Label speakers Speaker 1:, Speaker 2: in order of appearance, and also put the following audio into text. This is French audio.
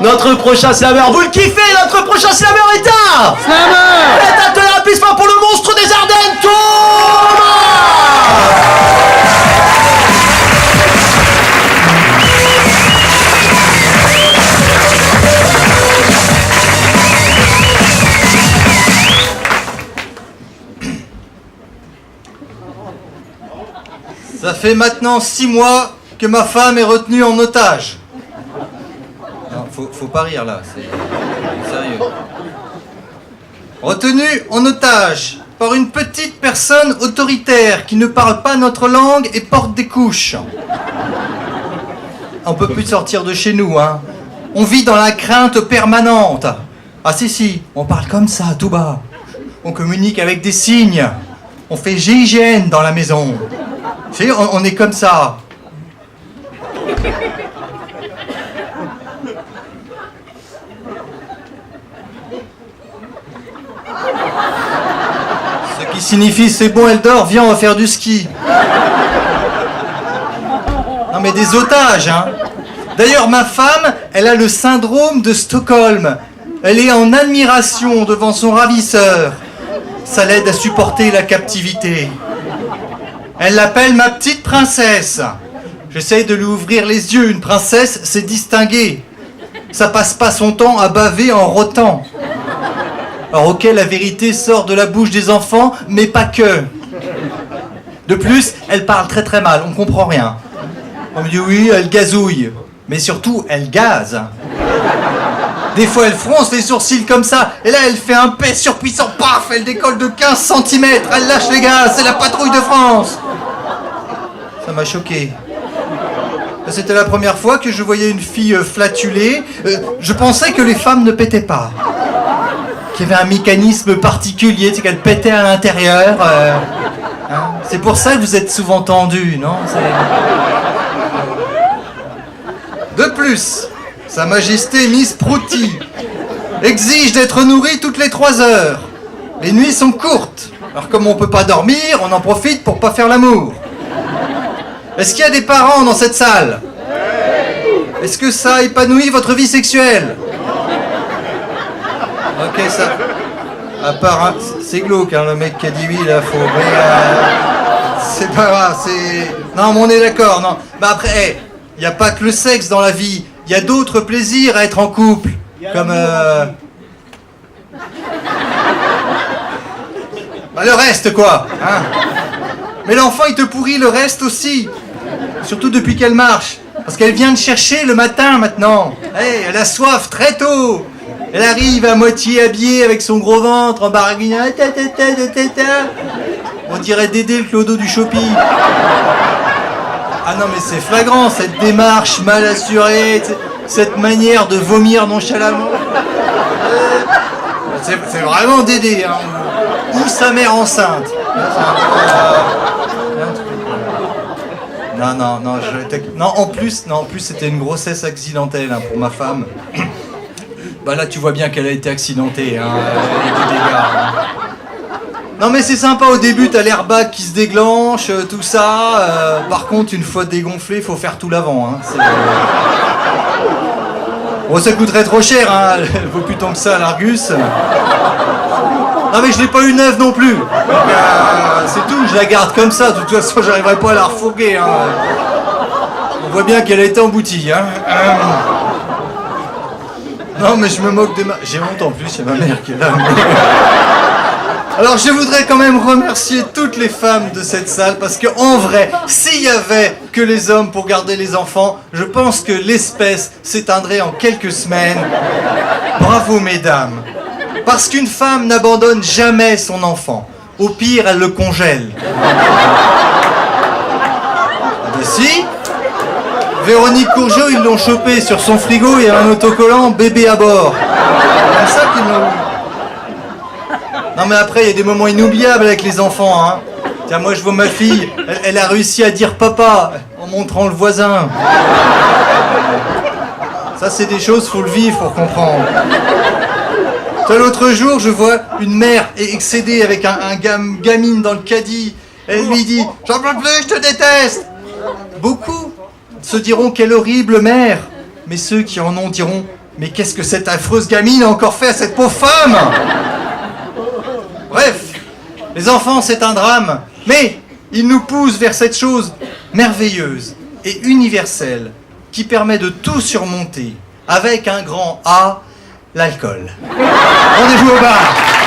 Speaker 1: Notre prochain slammer, vous le kiffez, notre prochain slammer est un
Speaker 2: Slammer.
Speaker 1: Faites un tonnerre d'applaudissements pour le monstre des Ardennes, Thomas.
Speaker 3: Ça fait maintenant 6 mois que ma femme est retenue en otage. Non, faut pas rire là, c'est sérieux. Retenue en otage par une petite personne autoritaire qui ne parle pas notre langue et porte des couches. On peut plus sortir de chez nous, hein. On vit dans la crainte permanente. Ah si, on parle comme ça, tout bas. On communique avec des signes. On fait GIGN dans la maison. Tu sais, on est comme ça. Ce qui signifie c'est bon, elle dort, viens, on va faire du ski. Non mais des otages, hein. D'ailleurs, ma femme, elle a le syndrome de Stockholm. Elle est en admiration devant son ravisseur. Ça l'aide à supporter la captivité. Elle l'appelle ma petite princesse. J'essaye de lui ouvrir les yeux. Une princesse, c'est distingué. Ça passe pas son temps à baver en rotant. Alors ok, la vérité sort de la bouche des enfants, mais pas que. De plus, elle parle très très mal, on comprend rien. On me dit oui, elle gazouille. Mais surtout, elle gaze. Des fois, elle fronce les sourcils comme ça, et là, elle fait un pet surpuissant, paf, elle décolle de 15 cm, elle lâche les gaz, c'est la patrouille de France. Ça m'a choqué. C'était la première fois que je voyais une fille flatuler. Je pensais que les femmes ne pétaient pas. Qu'il y avait un mécanisme particulier, c'est qu'elles pétaient à l'intérieur. Hein. C'est pour ça que vous êtes souvent tendus, non? De plus, Sa Majesté Miss Prouty exige d'être nourrie toutes les 3 heures. Les nuits sont courtes. Alors comme on peut pas dormir, on en profite pour pas faire l'amour. Est-ce qu'il y a des parents dans cette salle? Est-ce que ça épanouit votre vie sexuelle? Ok, ça... À part... Hein, c'est glauque, hein, le mec qui a dit oui, là, faut... Mais, c'est pas grave, c'est... Non, mais on est d'accord, non. Bah après, il n'y a pas que le sexe dans la vie. Il y a d'autres plaisirs à être en couple. Comme... Bah le reste, quoi, hein. Mais l'enfant, il te pourrit le reste aussi. Surtout depuis qu'elle marche. Parce qu'elle vient de chercher le matin, maintenant. Hey, elle a soif très tôt. Elle arrive à moitié habillée avec son gros ventre en barguinant. On dirait Dédé le clodo du Chopi. Ah non mais c'est flagrant, cette démarche mal assurée, cette manière de vomir nonchalamment. C'est vraiment Dédé, hein. Ou sa mère enceinte. Non, en plus c'était une grossesse accidentelle, hein, pour ma femme. Bah là tu vois bien qu'elle a été accidentée, hein, avec des dégâts, hein. Non mais c'est sympa au début, t'as l'airbag qui se déclenche, tout ça. Par contre, une fois dégonflé, faut faire tout l'avant, hein. Bon, ça coûterait trop cher, hein. Elle vaut plus tant que ça, l'Argus. Non mais je l'ai pas eu neuve non plus. Donc, c'est tout, je la garde comme ça. De toute façon, j'arriverai pas à la refourguer, hein. On voit bien qu'elle a été emboutie, hein. Non mais je me moque de ma... J'ai honte en plus, c'est ma mère qui est là. Alors je voudrais quand même remercier toutes les femmes de cette salle parce que en vrai, s'il y avait que les hommes pour garder les enfants, je pense que l'espèce s'éteindrait en quelques semaines. Bravo mesdames. Parce qu'une femme n'abandonne jamais son enfant. Au pire, elle le congèle. Ah ben si. Véronique Courgeot, ils l'ont chopé sur son frigo et un autocollant bébé à bord. C'est comme ça qu'ils l'ont eu. Non mais après, il y a des moments inoubliables avec les enfants, hein. Tiens, moi je vois ma fille, elle a réussi à dire papa en montrant le voisin. Ça c'est des choses, faut le vivre pour comprendre. L'autre jour, je vois une mère excédée avec un gamine dans le caddie. Elle lui dit « J'en peux plus, je te déteste !» Beaucoup se diront « Quelle horrible mère !» Mais ceux qui en ont diront Mais qu'est-ce que cette affreuse gamine a encore fait à cette pauvre femme? Bref, les enfants, c'est un drame, mais ils nous poussent vers cette chose merveilleuse et universelle qui permet de tout surmonter avec un grand A, l'alcool. Rendez-vous au bar.